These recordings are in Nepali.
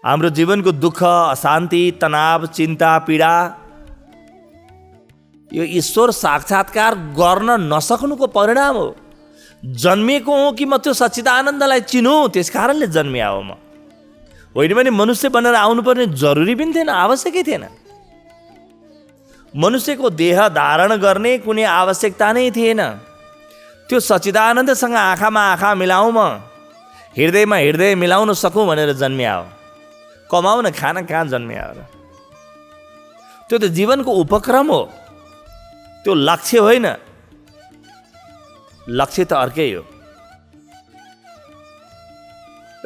हाम्रो जीवनको दुःख, अशान्ति, तनाव, चिन्ता, पीडा यो ईश्वर साक्षात्कार गर्न नसक्नुको परिणाम हो। जन्मिएको हो कि म त्यो सच्चिदानन्दलाई चिनु, त्यस कारणले जन्मिया हो म। होइन भने मनुष्य बनेर आउनुपर्ने जरुरी पनि थिएन, आवश्यकै थिएन। मनुष्यको देह धारण गर्ने कुनै आवश्यकता नै थिएन। त्यो सच्चिदानन्दसँग आँखामा आँखा मिलाउँ, म हृदयमा हृदय मिलाउन सकौँ भनेर जन्मिया हो। कमाउन खान कहाँ जन्मिया हो र? त्यो त जीवनको उपक्रम हो, त्यो लक्ष्य होइन। लक्ष्य त अर्कै हो।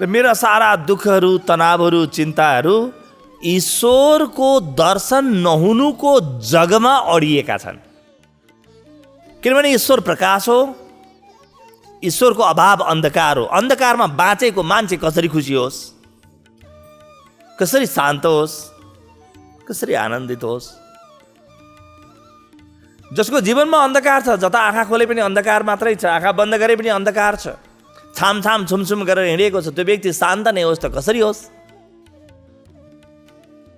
र मेरा सारा दुःखहरू, तनावहरू, चिन्ताहरू ईश्वरको दर्शन नहुनुको जगमा अडिएका छन्। किनभने ईश्वर प्रकाश हो, ईश्वरको अभाव अन्धकार हो। अन्धकारमा बाँचेको मान्छे कसरी खुसी होस्, कसरी शान्त होस्, कसरी आनन्दित होस्? जसको जीवनमा अन्धकार छ, जता आँखा खोले पनि अन्धकार मात्रै छ, आँखा बन्द गरे पनि अन्धकार छ, छामछाम छुमछुम गरेर हिँडेको छ, त्यो व्यक्ति शान्त नै होस् त कसरी होस्?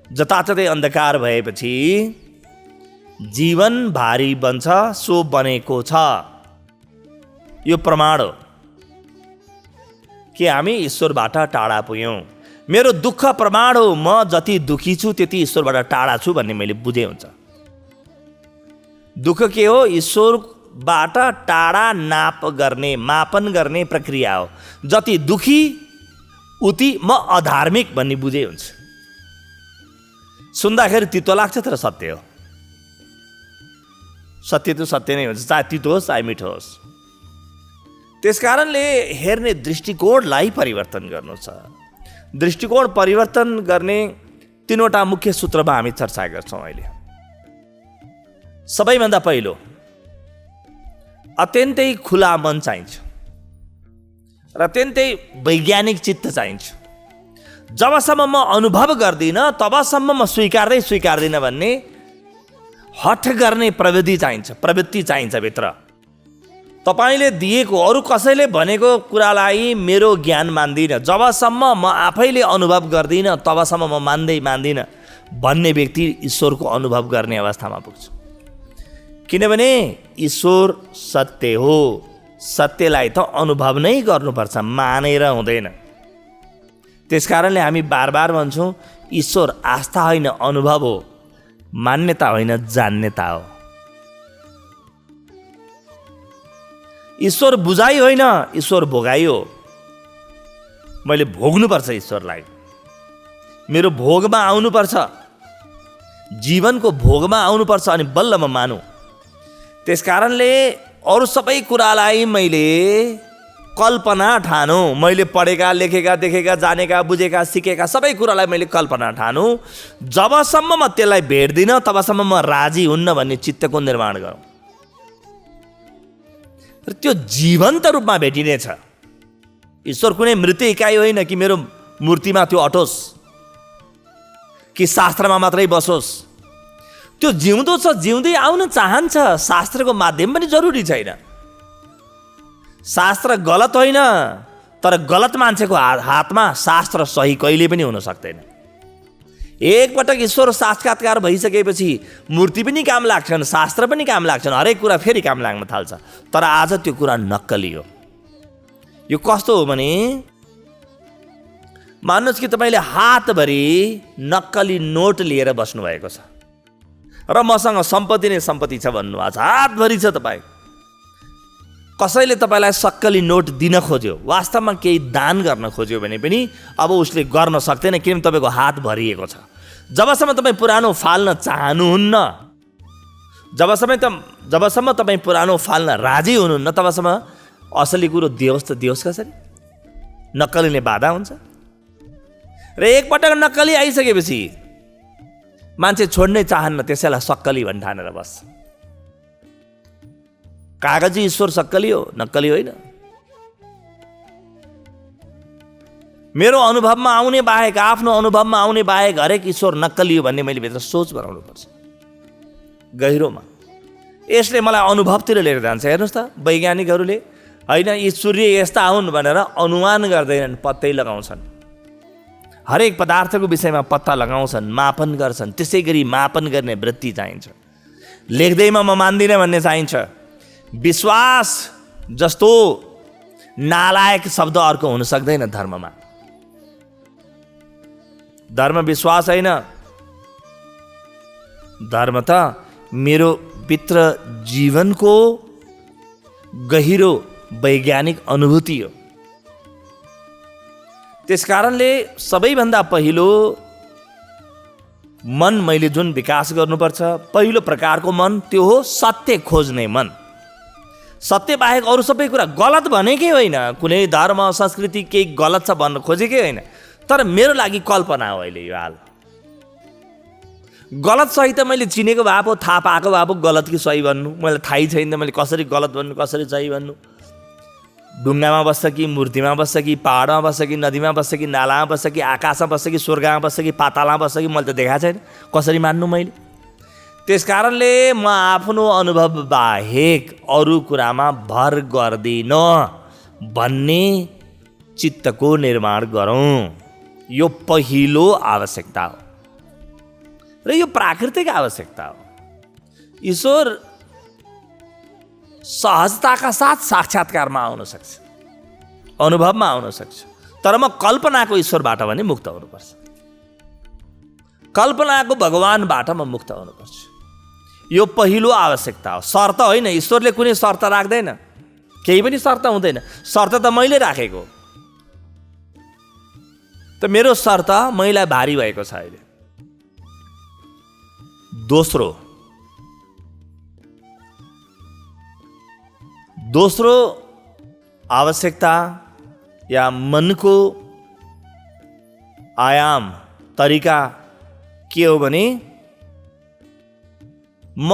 जताततै अन्धकार भएपछि जीवन भारी बन्छ, सो बनेको छ। यो प्रमाण हो कि हामी ईश्वरबाट टाढा पुग्यौँ। मेरो दुःख प्रमाण हो, म जति दुखी छु त्यति ईश्वरबाट टाढा छु भन्ने मैले बुझे हुन्छ। दुःख के हो? ईश्वरबाट टाढा नाप गर्ने, मापन गर्ने प्रक्रिया हो। जति दुखी उति म अधार्मिक भन्ने बुझे हुन्छ। सुन्दाखेरि तितो लाग्छ तर सत्य हो। सत्य त सत्य नै हुन्छ, चाहे तितो होस् चाहे मिठो होस्। त्यस कारणले हेर्ने दृष्टिकोणलाई परिवर्तन गर्नु छ। दृष्टिकोण परिवर्तन गर्ने तीनवटा मुख्य सूत्रमा हामी चर्चा गर्छौँ अहिले। सबैभन्दा पहिलो, अत्यन्तै खुला मन चाहिन्छ र अत्यन्तै वैज्ञानिक चित्त चाहिन्छ। जबसम्म म अनुभव गर्दिनँ तबसम्म म स्वीकार्दिनँ भन्ने हठ गर्ने प्रवृत्ति चाहिन्छ भित्र। तपाईँले दिएको, अरू कसैले भनेको कुरालाई मेरो ज्ञान मान्दिनँ, जबसम्म म आफैले अनुभव गर्दिनँ तबसम्म म मान्दिनँ भन्ने व्यक्ति ईश्वरको अनुभव गर्ने अवस्थामा पुग्छ। किनभने ईश्वर सत्य हो, सत्यलाई त अनुभव नै गर्नुपर्छ, मानेर हुँदैन। त्यस कारणले हामी बार बार भन्छौँ ईश्वर आस्था होइन अनुभव हो, मान्यता होइन जान्यता हो। ईश्वर बुझाइ होइन, ईश्वर भोगाइ हो। मैले भोग्नुपर्छ ईश्वरलाई, मेरो भोगमा आउनुपर्छ, जीवनको भोगमा आउनुपर्छ, अनि बल्ल म मानु। त्यस कारणले अरू सबै कुरालाई मैले कल्पना ठानु। मैले पढेका, लेखेका, देखेका, जानेका, बुझेका, सिकेका सबै कुरालाई मैले कल्पना ठानु। जबसम्म म त्यसलाई भेट्दिनँ तबसम्म म राजी हुन्न भन्ने चित्तको निर्माण गरौँ। र त्यो जीवन्त रूपमा भेटिनेछ। ईश्वर कुनै मृत इकाइ होइन कि मेरो मूर्तिमा त्यो अटोस् कि शास्त्रमा मात्रै बसोस्। त्यो जिउँदो छ, जिउँदै आउन चाहन्छ। शास्त्रको माध्यम पनि जरुरी छैन। शास्त्र गलत होइन, तर गलत मान्छेको हातमा शास्त्र सही कहिले पनि हुन सक्दैन। एकपटक ईश्वर साक्षात्कार भइसकेपछि मूर्ति पनि काम लाग्छन्, शास्त्र पनि काम लाग्छन्, हरेक कुरा फेरि काम लाग्न थाल्छ। तर आज त्यो कुरा नक्कली हो। यो कस्तो हो भने, मान्नुहोस् कि तपाईँले हातभरि नक्कली नोट लिएर बस्नुभएको छ र मसँग सम्पत्ति नै सम्पत्ति छ भन्नुभएको छ, हातभरि छ तपाईँ। कसैले तपाईँलाई सक्कली नोट दिन खोज्यो, वास्तवमा केही दान गर्न खोज्यो भने पनि अब उसले गर्न सक्दैन, किनभने तपाईँको हात भरिएको छ। जबसम्म तपाईँ पुरानो फाल्न चाहनुहुन्न, जबसम्म तपाईँ पुरानो फाल्न राजी हुनुहुन्न, तबसम्म असली कुरो दियोस् त दियोस् कसरी? नक्कलीले बाधा हुन्छ। र एकपटक नक्कली आइसकेपछि मान्छे छोड्नै चाहन्न, त्यसैलाई सक्कली भन् ठानेर बस्छ। कागजी ईश्वर सक्कली हो, नक्कली होइन। मेरो अनुभवमा आउने बाहेक, आफ्नो अनुभवमा आउने बाहेक हरेक ईश्वर नक्कली हो भन्ने मैले भित्र सोच बनाउनुपर्छ गहिरोमा। यसले मलाई अनुभवतिर लिएर जान्छ। हेर्नुहोस् त, वैज्ञानिकहरूले होइन यी सूर्य यस्ता हुन् भनेर अनुमान गर्दैनन्, पत्तै लगाउँछन्। हरेक पदार्थको विषयमा पत्ता लगाउँछन्, मापन गर्छन्। त्यसै गरी मापन गर्ने वृत्ति चाहिन्छ। लेख्दैमा म मान्दिनँ भन्ने चाहिन्छ। विश्वास जस्तो नालायक शब्द अर्को हुन सक्दैन धर्ममा। धर्म विश्वास होइन, धर्म त मेरो भित्र जीवनको गहिरो वैज्ञानिक अनुभूति हो। त्यसकारणले सबैभन्दा पहिलो मन मैले जुन विकास गर्नुपर्छ, पहिलो प्रकारको मन त्यो हो सत्य खोज्ने मन। सत्य बाहेक अरू सबै कुरा गलत भनेकै होइन, कुनै धर्म संस्कृति केही गलत छ भन्न खोजेकै होइन, तर मेरो लागि कल्पना हो अहिले यो हाल। गलत सही त मैले चिनेको भए पो, थाहा पाएको भए पो गलत कि सही भन्नु, मलाई थाहै छैन मैले कसरी गलत भन्नु कसरी सही भन्नु। ढुङ्गामा बस्छ कि मूर्तिमा बस्छ कि पहाडमा बस्छ कि नदीमा बस्छ कि नालामा बस्छ कि आकाशमा बस्छ कि स्वर्गमा बस्छ कि पातालमा बस्छ कि मैले त देखाएको छैन, कसरी मान्नु मैले। त्यसकारणले म आफ्नो अनुभव बाहेक अरू कुरामा भर गर्दिनँ भन्ने चित्तको निर्माण गरौँ। यो पहिलो आवश्यकता हो र यो प्राकृतिक आवश्यकता हो। ईश्वर सहजताका साथ साक्षात्कारमा आउन सक्छ, अनुभवमा आउन सक्छ, तर म कल्पनाको ईश्वरबाट भने मुक्त हुनुपर्छ। कल्पनाको भगवानबाट म मुक्त हुनुपर्छ। यो पहिलो आवश्यकता हो, शर्त होइन। ईश्वरले कुनै शर्त राख्दैन, केही पनि शर्त हुँदैन। शर्त त मैले राखेको, त मेरो शर्त मैलाई भारी भएको छ अहिले। दोस्रो आवश्यकता या मनको आयाम तरिका के हो भने म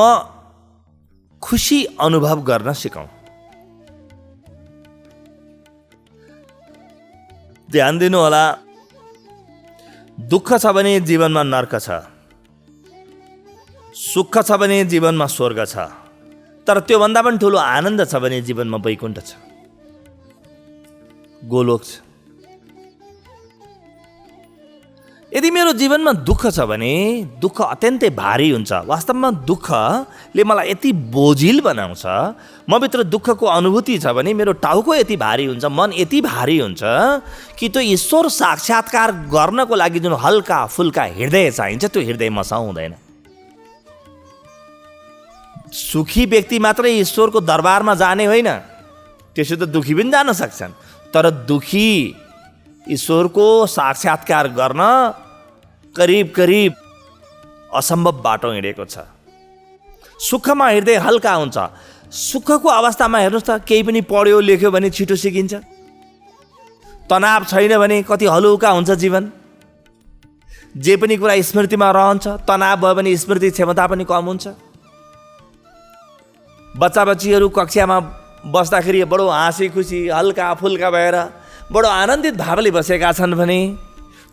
खुसी अनुभव गर्न सिकौँ। ध्यान दिनु होला, दुःख छ भने जीवनमा नर्क छ, सुख छ भने जीवनमा स्वर्ग छ, तर त्योभन्दा पनि ठुलो आनन्द छ भने जीवनमा वैकुण्ठ छ, गोलोक छ। यदि मेरो जीवनमा दुःख छ भने दुःख अत्यन्तै भारी हुन्छ। वास्तवमा दुःखले मलाई यति बोझिल बनाउँछ, मभित्र दुःखको अनुभूति छ भने मेरो टाउको यति भारी हुन्छ, मन यति भारी हुन्छ कि त्यो ईश्वर साक्षात्कार गर्नको लागि जुन हल्का फुल्का हृदय चाहिन्छ त्यो हृदय मसँग हुँदैन। सुखी व्यक्ति मात्रै ईश्वरको दरबारमा जाने होइन, त्यसो त दुखी पनि जान सक्छन्, तर दुखी ईश्वरको साक्षात्कार गर्न करिब करिब असम्भव बाटो हिँडेको छ। सुखमा हृदय हल्का हुन्छ। सुखको अवस्थामा हेर्नुहोस् त, केही पनि पढ्यो लेख्यो भने छिटो सिकिन्छ। तनाव छैन भने कति हलुका हुन्छ जीवन। जे पनि कुरा स्मृतिमा रहन्छ। तनाव भयो भने स्मृति क्षमता पनि कम हुन्छ। बच्चा बच्चीहरू कक्षामा बस्दाखेरि बडो हाँसी खुसी हल्का फुल्का भएर बडो आनन्दित भावले बसेका छन् भने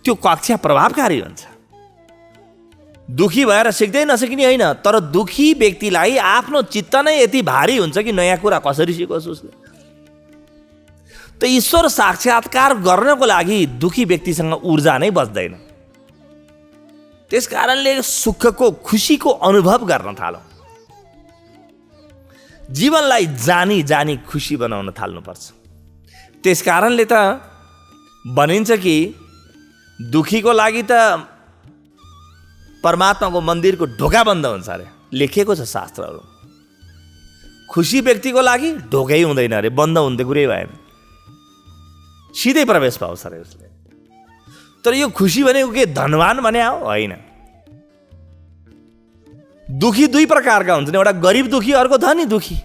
त्यो कक्षा प्रभावकारी हुन्छ। दुखी भएर सिक्दै नसिक्ने होइन, तर दुखी व्यक्तिलाई आफ्नो चित्त नै यति भारी हुन्छ कि नयाँ कुरा कसरी सिकोस् उसले। त ईश्वर साक्षात्कार गर्नको लागि दुखी व्यक्तिसँग ऊर्जा नै बच्दैन। त्यसकारणले सुखको खुसीको अनुभव गर्न थालौँ। जीवनलाई जानी जानी खुसी बनाउन थाल्नुपर्छ। त्यसकारणले त भनिन्छ कि दुखीको लागि त परमात्माको मन्दिरको ढोका बन्द हुन्छ अरे, लेखिएको छ शास्त्रहरू। खुसी व्यक्तिको लागि ढोकै हुँदैन अरे, बन्द हुँदै कुरै भएन, सिधै प्रवेश पाउँछ अरे उसले। तर यो खुसी भनेको के धनवान भने हो? होइन। दुखी दुई प्रकारका हुन्छन्, एउटा गरिब दुखी, अर्को धनी दुखी।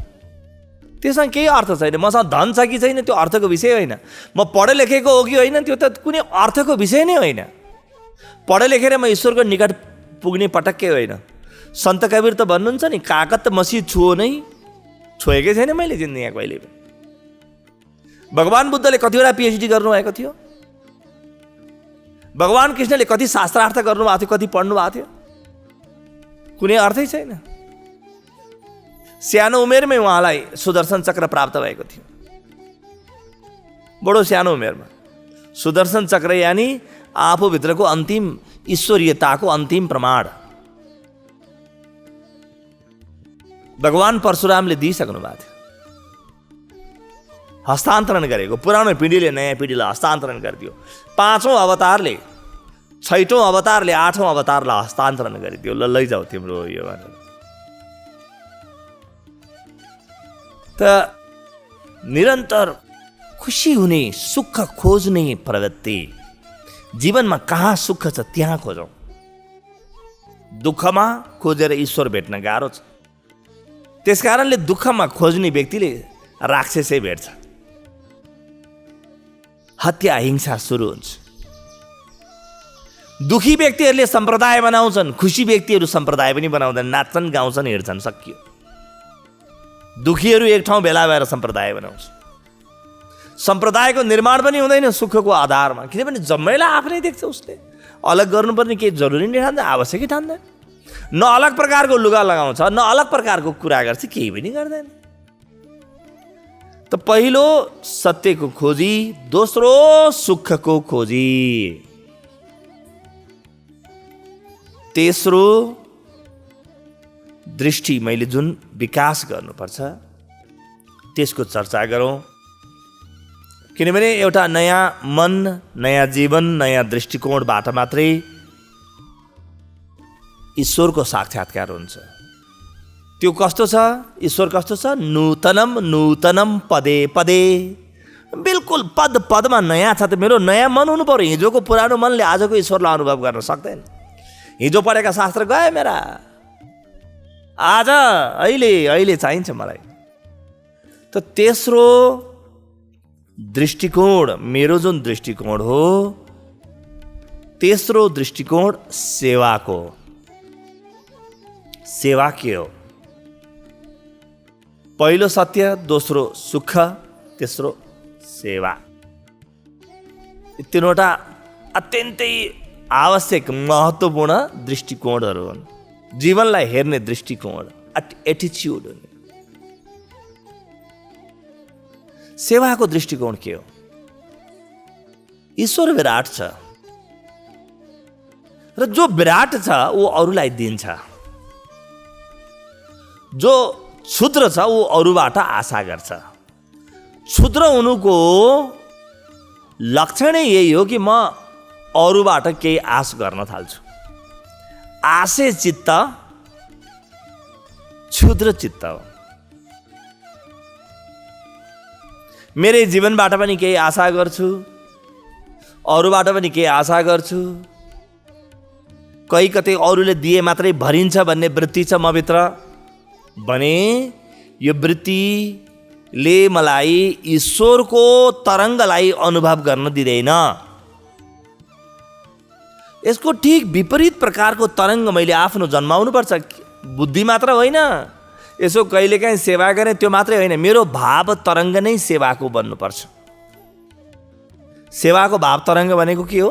त्यसमा केही अर्थ छैन। मसँग धन छ कि छैन त्यो अर्थको विषय होइन। म पढे लेखेको हो कि होइन त्यो त कुनै अर्थको विषय नै होइन। पढे लेखेर म ईश्वरको निकट पुग्ने पटक्कै होइन। सन्त कबीर त भन्नुहुन्छ नि, कागत त मसी छुओ नै, छोएकै छैन मैले जिन्दगीमा कहिले पनि। भगवान बुद्धले कतिवटा पिएचडी गर्नुभएको थियो, भगवान कृष्णले कति शास्त्रार्थ गर्नुभएको थियो, कति पढ्नु भएको थियो, कुनै अर्थै छैन। सानो उमेरमै उहाँलाई सुदर्शन चक्र प्राप्त भएको थियो, बडो सानो उमेरमा। सुदर्शन चक्र यानि आफूभित्रको अन्तिम ईश्वरीयताको अन्तिम प्रमाण भगवान परशुरामले दिइसक्नु भएको थियो, हस्तान्तरण गरेको। पुरानो पिँढीले नयाँ पिँढीलाई हस्तान्तरण गरिदियो। 5औं अवतारले, 6औं अवतारले 8औं अवतारलाई हस्तान्तरण गरिदियो। ल लैजाऊ तिम्रो यो भनेर। त निरन्तर खुसी हुने, सुख खोज्ने प्रवृत्ति, जीवनमा कहाँ सुख छ त्यहाँ खोजौँ। दुःखमा खोजेर ईश्वर भेट्न गाह्रो छ। त्यसकारणले दुःखमा खोज्ने व्यक्तिले राक्षसै भेट्छ। हत्या हिंसा सुरु हुन्छ। दुखी व्यक्तिहरूले सम्प्रदाय बनाउँछन्, खुसी व्यक्तिहरू सम्प्रदाय पनि बनाउँदैन, नाच्छन्, गाउँछन्, हिँड्छन्, सकियो। दुखीहरू एक ठाउँ भेला भएर सम्प्रदाय बनाउँछ। सम्प्रदायको निर्माण पनि हुँदैन सुखको आधारमा, किनभने जम्मैलाई आफ्नै देख्छ। उसले अलग गर्नुपर्ने केही जरुरी नै ठान्दैन, आवश्यकै ठान्दैन। न अलग प्रकारको लुगा लगाउँछ, न अलग प्रकारको कुरा गर्छ, केही पनि गर्दैन। त पहिलो सत्यको खोजी, दोस्रो सुखको खोजी, तेस्रो दृष्टि मैले जुन विकास गर्नुपर्छ त्यसको चर्चा गरौँ। किनभने एउटा नयाँ मन, नयाँ जीवन, नयाँ दृष्टिकोणबाट मात्रै ईश्वरको साक्षात्कार हुन्छ। त्यो कस्तो छ? ईश्वर कस्तो छ? नूतनम नूतनम पदे पदे। बिल्कुल पद पदमा नयाँ छ। त मेरो नयाँ मन हुनु पर्यो। हिजोको पुरानो मनले आजको ईश्वरलाई अनुभव गर्न सक्दैन। हिजो पढेका शास्त्र गए मेरा, आज अहिले चाहिन्छ मलाई। त तेस्रो दृष्टिकोण, मेरो जुन दृष्टिकोण हो, तेस्रो दृष्टिकोण सेवाको। सेवा के हो? पहिलो सत्य, दोस्रो सुख, तेस्रो सेवा। तीनवटा अत्यन्तै आवश्यक महत्त्वपूर्ण दृष्टिकोणहरू हुन्। जीवनलाई हेर्ने दृष्टिकोण, एटिच्युड हुने। सेवाको दृष्टिकोण के हो? ईश्वर विराट छ र जो विराट छ ऊ अरूलाई दिन्छ। जो क्षुद्र छ ऊ अरूबाट आशा गर्छ। क्षुद्र हुनुको लक्षण यही हो कि म अरूबाट केही आश गर्न थाल्छु। आशे चित्त क्षुद्र चित्त हो। मेरै जीवनबाट पनि केही आशा गर्छु, अरूबाट पनि केही आशा गर्छु। कहीँ कतै अरूले दिए मात्रै भरिन्छ भन्ने वृत्ति छ मभित्र भने यो वृत्तिले मलाई ईश्वरको तरङ्गलाई अनुभव गर्न दिँदैन। यसको ठीक विपरीत प्रकारको तरङ्ग मैले आफ्नो जन्माउनुपर्छ। बुद्धि मात्र होइन, यसो कहिलेकाहीँ सेवा गरेँ त्यो मात्रै होइन, मेरो भाव तरङ्ग नै सेवाको बन्नुपर्छ। सेवाको भाव तरङ्ग भनेको के हो?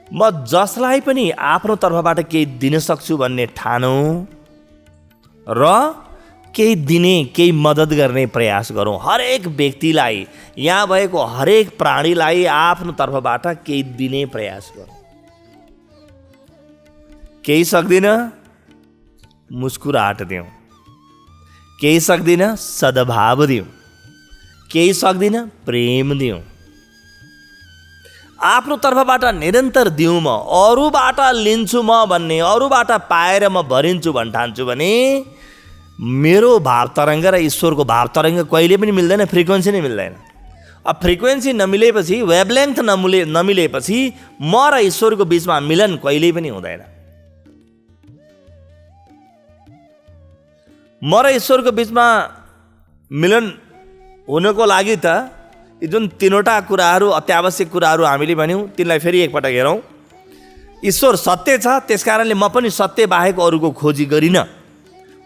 म जसलाई पनि आफ्नो तर्फबाट केही दिन सक्छु भन्ने ठानौँ र केही दिने, केही मद्दत गर्ने प्रयास गरौँ। हरेक व्यक्तिलाई, यहाँ भएको हरेक प्राणीलाई आफ्नो तर्फबाट केही दिने प्रयास गरौँ। केही सक्दिन मुस्कुराहट दिउँ, केही सक्दिन सद्भाव दिउँ, केही सक्दिन प्रेम दिउँ। आफ्नो तर्फबाट निरन्तर दिउँ। म अरूबाट लिन्छु म भन्ने, अरूबाट पाएर म भरिन्छु भन्ठान्छु भने मेरो भाव तरङ्ग र ईश्वरको भाव तरङ्ग कहिले पनि मिल्दैन, फ्रिक्वेन्सी नै मिल्दैन। अब फ्रिक्वेन्सी नमिलेपछि, वेभलेन्थ नमिलेपछि म र ईश्वरको बिचमा मिलन कहिल्यै पनि हुँदैन। म र ईश्वरको बिचमा मिलन हुनको लागि त यी जुन तीनवटा कुराहरू, अत्यावश्यक कुराहरू हामीले भन्यौँ, तिनलाई फेरि एकपटक हेरौँ। ईश्वर सत्य छ, त्यसकारणले म पनि सत्य बाहेक अरूको खोजी गरिनँ।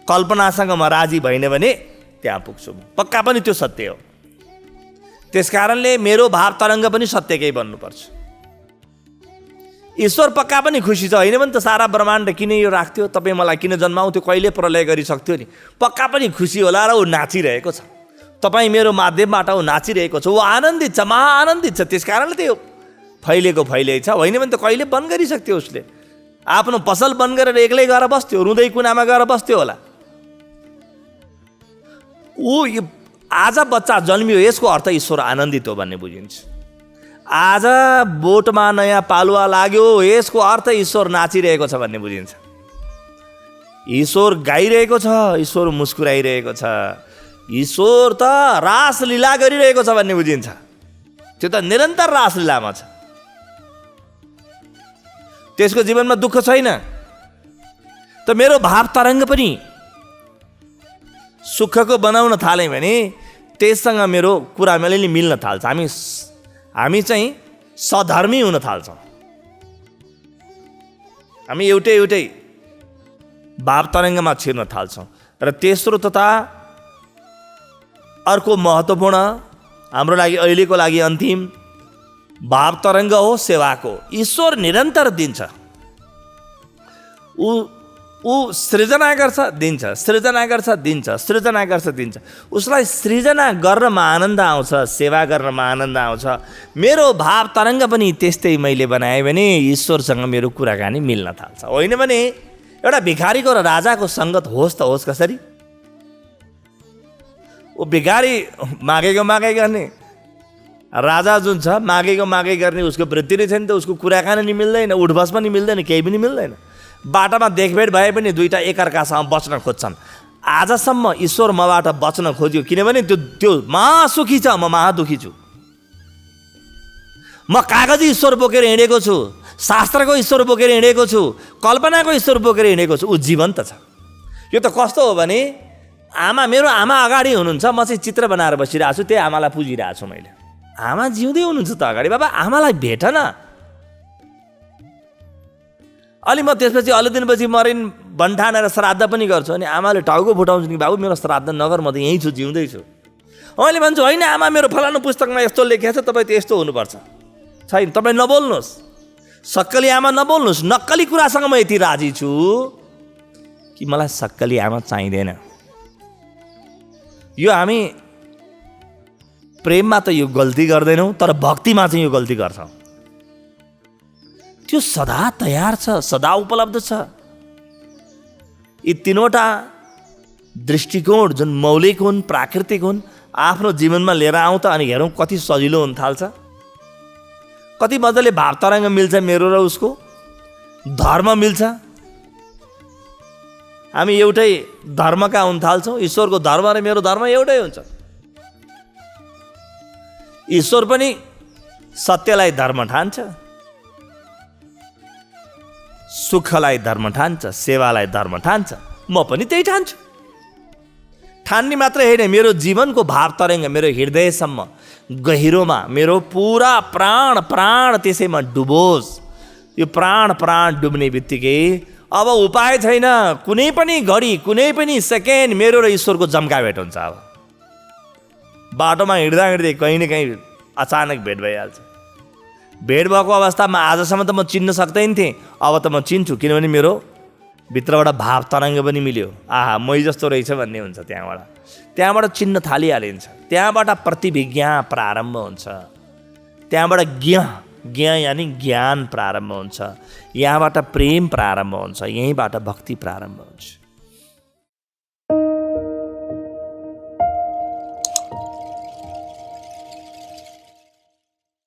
कल्पनासँग म राजी भइन भने त्यहाँ पुग्छु। पक्का पनि त्यो सत्य हो। त्यसकारणले मेरो भाव तरङ्ग पनि सत्यकै बन्नुपर्छ। ईश्वर पक्का पनि खुसी छ, होइन भने त सारा ब्रह्माण्ड किन यो राख्थ्यो, तपाईँ मलाई किन जन्माउँथ्यो, कहिले प्रलय गरिसक्थ्यो नि। पक्का पनि खुसी होला र ऊ नाचिरहेको छ। तपाईँ मेरो माध्यमबाट ऊ नाचिरहेको छ, ऊ आनन्दित छ, महाआनन्दित छ। त्यसकारणले त्यो फैलिएको फैलिएको छ, होइन भने त कहिले बन्द गरिसक्थ्यो उसले। आफ्नो पसल बन्द गरेर एक्लै गएर बस्थ्यो, रुँदै कुनामा गएर बस्थ्यो होला। आज बच्चा जन्मियो, यसको अर्थ ईश्वर आनन्दित हो भन्ने बुझिन्छ। आज बोटमा नयाँ पालुवा लाग्यो, यसको अर्थ ईश्वर नाचिरहेको छ भन्ने बुझिन्छ। ईश्वर गाइरहेको छ, ईश्वर मुस्कुराइरहेको छ, ईश्वर त रासलीला गरिरहेको छ भन्ने बुझिन्छ। त्यो त निरन्तर रासलीलामा छ, त्यसको जीवनमा दुःख छैन। त मेरो भाव तरङ्ग पनि सुखको बनाउन थाल्यौँ भने त्यससँग मेरो कुरा मैले मिल्न थाल्छ। हामी चाहिँ सधर्मी हुन थाल्छौँ। हामी एउटै भाव तरङ्गमा छिर्न थाल्छौँ। र तेस्रो तथा अर्को महत्त्वपूर्ण, हाम्रो लागि अहिलेको लागि अन्तिम भाव तरङ्ग हो सेवाको। ईश्वर निरन्तर दिन्छ, ऊ सृजना गर्छ दिन्छ, सृजना गर्छ दिन्छ, सृजना गर्छ दिन्छ। उसलाई सृजना गर्नमा आनन्द आउँछ, सेवा गर्नमा आनन्द आउँछ। मेरो भाव तरङ्ग पनि त्यस्तै मैले बनाएँ भने ईश्वरसँग मेरो कुराकानी मिल्न थाल्छ। होइन भने एउटा भिखारीको र राजाको सङ्गत होस् त होस् कसरी? ऊ भिखारी मागेको मागै गर्ने, राजा जुन छ मागेको मागै गर्ने, उसको वृत्ति नै छैन त उसको कुराकानी नि मिल्दैन, उठबस पनि मिल्दैन, केही पनि मिल्दैन। बाटामा देखभेट भए पनि दुईटा एकअर्कासँग बच्न खोज्छन्। आजसम्म ईश्वर मबाट बच्न खोज्यो, किनभने त्यो महासुखी छ, म महादुखी छु। म कागजी ईश्वर बोकेर हिँडेको छु, शास्त्रको ईश्वर बोकेर हिँडेको छु, कल्पनाको ईश्वर बोकेर हिँडेको छु। ऊ जीवन्त छ। यो त कस्तो हो भने मेरो आमा अगाडि हुनुहुन्छ, म चाहिँ चित्र बनाएर बसिरहेको छु, त्यही आमालाई पुजिरहेको छु मैले। आमा जिउँदै हुनुहुन्छ त अगाडि, बाबा आमालाई भेट न। अलि म त्यसपछि अलि दिनपछि मरिन भन्ठानेर श्राद्ध पनि गर्छु, अनि आमाले टाउको फुटाउँछु कि बाबु मेरो श्राद्ध नगर, म त यहीँ छु, जिउँदै छु। मैले भन्छु होइन आमा, मेरो फलानु पुस्तकमा यस्तो लेखेको छ, तपाईँ त यस्तो हुनुपर्छ। छैन, तपाईँ नबोल्नुहोस्, सक्कली आमा नबोल्नुहोस्। नक्कली कुरासँग म यति राजी छु कि मलाई सक्कली आमा चाहिँदैन। यो हामी प्रेममा त यो गल्ती गर्दैनौँ, तर भक्तिमा चाहिँ यो गल्ती गर्छौँ। त्यो सदा तयार छ, सदा उपलब्ध छ। यी तीनवटा दृष्टिकोण जुन मौलिक हुन्, प्राकृतिक हुन्, आफ्नो जीवनमा लिएर आउँ त अनि हेरौँ कति सजिलो हुन थाल्छ, कति मजाले भाव तरङ्ग मिल्छ मेरो र उसको, धर्म मिल्छ। हामी एउटै धर्मका हुन थाल्छौँ। ईश्वरको धर्म र मेरो धर्म एउटै हुन्छ। ईश्वर पनि सत्यलाई धर्म ठान्छ, सुखलाई धर्म ठान्छ, सेवालाई धर्म ठान्छ। म पनि त्यही ठान्छु। ठान्ने मात्रै होइन, मेरो जीवनको भाव तरङ्ग मेरो हृदयसम्म गहिरोमा मेरो पुरा प्राण त्यसैमा डुबोस्। यो प्राण डुब्ने बित्तिकै अब उपाय छैन। कुनै पनि घडी, कुनै पनि सेकेन्ड मेरो र ईश्वरको जम्काभेट हुन्छ। अब बाटोमा हिँड्दै कहीँ न कहीँ अचानक भेट भइहाल्छ। भेट भएको अवस्थामा आजसम्म त म चिन्न सक्दैन थिएँ, अब त म चिन्छु, किनभने मेरो भित्रबाट भाव तरङ्ग पनि मिल्यो। आहा, मै जस्तो रहेछ भन्ने हुन्छ। त्यहाँबाट चिन्न थालिहालिन्छ। त्यहाँबाट प्रतिभिज्ञा प्रारम्भ हुन्छ। त्यहाँबाट ज्ञ यानि ज्ञान प्रारम्भ हुन्छ। यहाँबाट प्रेम प्रारम्भ हुन्छ। यहीँबाट भक्ति प्रारम्भ हुन्छ।